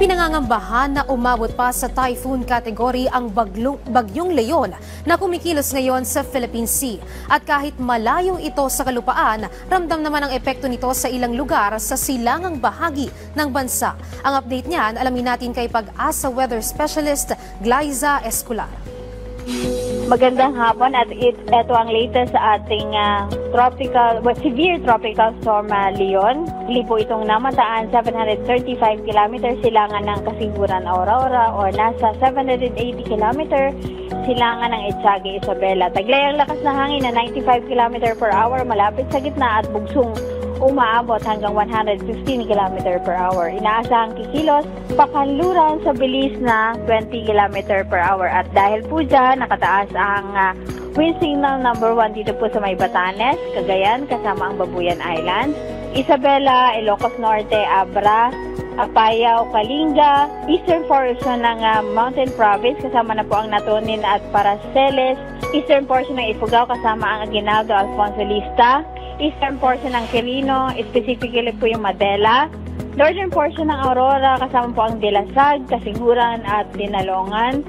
Pinangangambahan na umabot pa sa typhoon category ang bagyong Leon na kumikilos ngayon sa Philippine Sea. At kahit malayo ito sa kalupaan, ramdam naman ang epekto nito sa ilang lugar sa silangang bahagi ng bansa. Ang update niyan, alamin natin kay Pag-asa Weather Specialist Glyza Escolar. Magandang hapon at ito ang latest sa ating severe tropical storm Leon. Huli po itong namataan 735 km silangan ng Kasiguran Aurora o nasa 780 km silangan ng Etiaga Isabela. Taglay ang lakas na hangin na 95 km per hour malapit sa gitna at bugsong umaabot hanggang 115 km per hour. Inaasahang kikilos pakanluran sa bilis na 20 km per hour. At dahil po dyan, nakataas ang wind signal number 1 dito po sa may Batanes, Cagayan, kasama ang Babuyan Islands, Isabela, Ilocos Norte, Abra, Apayao, Kalinga, eastern portion ng Mountain Province, kasama na po ang Natonin at Paraceles, eastern portion ng Ifugao, kasama ang Aguinaldo, Alfonso Lista, eastern portion ng Quirino, specifically po yung Madela, northern portion ng Aurora, kasama po ang Dilasag, Kasiguran at Dinalongan,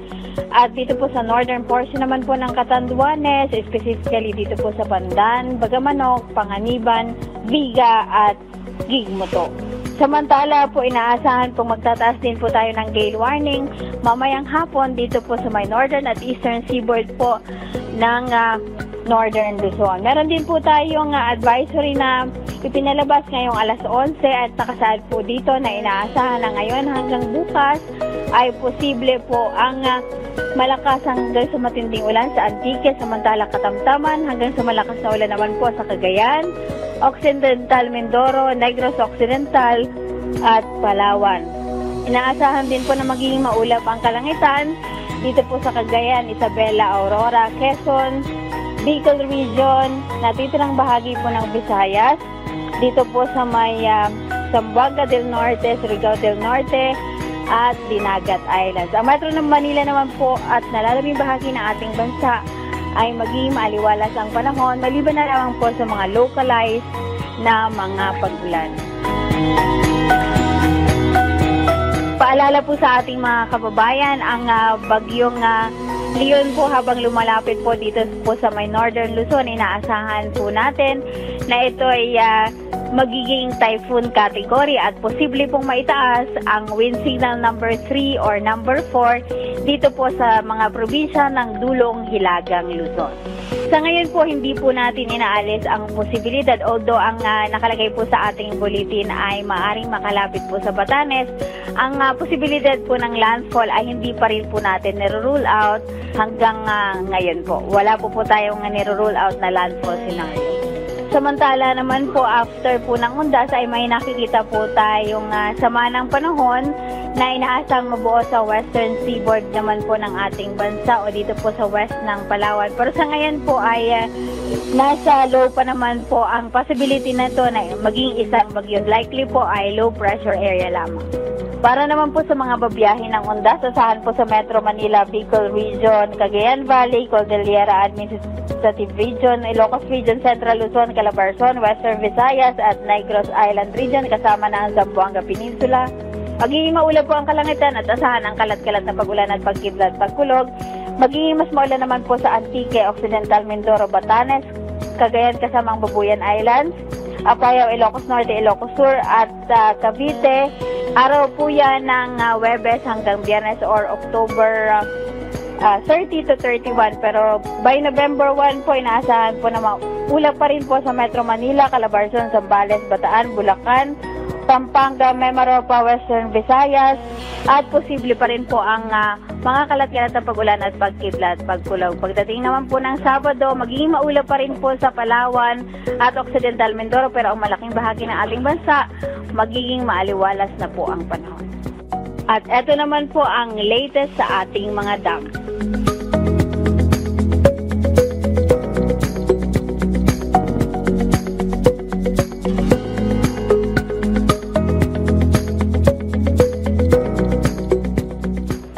at dito po sa northern portion naman po ng Catanduanes, specifically dito po sa Pandan, Bagamanok, Panganiban, Viga at Gigmoto. Samantala po inaasahan po magtataas din po tayo ng gale warning mamayang hapon dito po sa may northern at eastern seaboard po ng Northern Luzon. Meron din po tayong advisory na ipinalabas ngayong alas 11 at nakasaad po dito na inaasahan na ngayon hanggang bukas ay posible po ang malakas hanggang sa matinding ulan sa Antique, samantala katamtaman hanggang sa malakas na ulan naman po sa Cagayan, Occidental Mindoro, Negros Occidental at Palawan. Inaasahan din po na magiging maulap ang kalangitan dito po sa Cagayan, Isabela, Aurora, Quezon, Bicol Region, natitirang bahagi po ng Visayas, dito po sa may Zamboanga del Norte, Surigao del Norte, at Dinagat Islands. Ang Metro ng Manila naman po at nalalaming bahagi ng ating bansa ay magiging maaliwalas ang panahon, maliban na lamang po sa mga localized na mga pag-ulan. Paalala po sa ating mga kababayan, ang bagyong Leon po habang lumalapit po dito po sa may Northern Luzon, inaasahan po natin na ito ay magiging typhoon category at posible pong maitaas ang wind signal number 3 or number 4 dito po sa mga probinsya ng Dulong, Hilagang, Luzon. Sa ngayon po, hindi po natin inaalis ang posibilidad, although ang nakalagay po sa ating bulletin ay maaring makalapit po sa Batanes. Ang posibilidad po ng landfall ay hindi pa rin po natin nire-rule out hanggang ngayon po. Wala po tayong nire-rule out na landfall scenario. Samantala naman po, after po ng undas ay may nakikita po tayong sama ng panahon na inaasang mabuo sa western seaboard naman po ng ating bansa o dito po sa west ng Palawan. Pero sa ngayon po ay nasa low pa naman po ang possibility na ito na maging isang bagyo. Likely po ay low pressure area lamang. Para naman po sa mga babiyahe ng undas, asahan po sa Metro Manila, Bicol Region, Cagayan Valley, Cordillera Administrative Region, Ilocos Region, Central Luzon, Calabarzon, Western Visayas at Negros Island Region, kasama na ang Zamboanga Peninsula. Magiging maulap po ang kalangitan at asahan ang kalat-kalat na pag-ulan at pagkidlat pagkulog. Magiging mas maulan naman po sa Antique, Occidental Mindoro, Batanes, Cagayan kasama ang Babuyan Islands, Apayao, Ilocos Norte, Ilocos Sur at Cavite. Araw po yan ng Webes hanggang Biyernes or October 30 to 31. Pero by November 1 po, inaasahan po na ulap pa rin po sa Metro Manila, Calabarzon, Zambales, Bataan, Bulacan, Pampanga, Mimaropa, Western Visayas, at posible pa rin po ang mga kalat-kalat na pag-ulan at pagkidlat, pagkulog. Pagdating naman po ng Sabado, magiging maulap pa rin po sa Palawan at Occidental Mindoro, pero ang malaking bahagi ng ating bansa, magiging maaliwalas na po ang panahon. At eto naman po ang latest sa ating mga dam.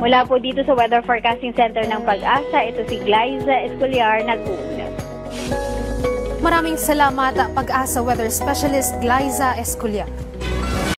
Mula po dito sa Weather Forecasting Center ng Pag-asa, ito si Glyza Escolar, nag-uulat. Maraming salamat, Pag-asa Weather Specialist Glyza Escolar.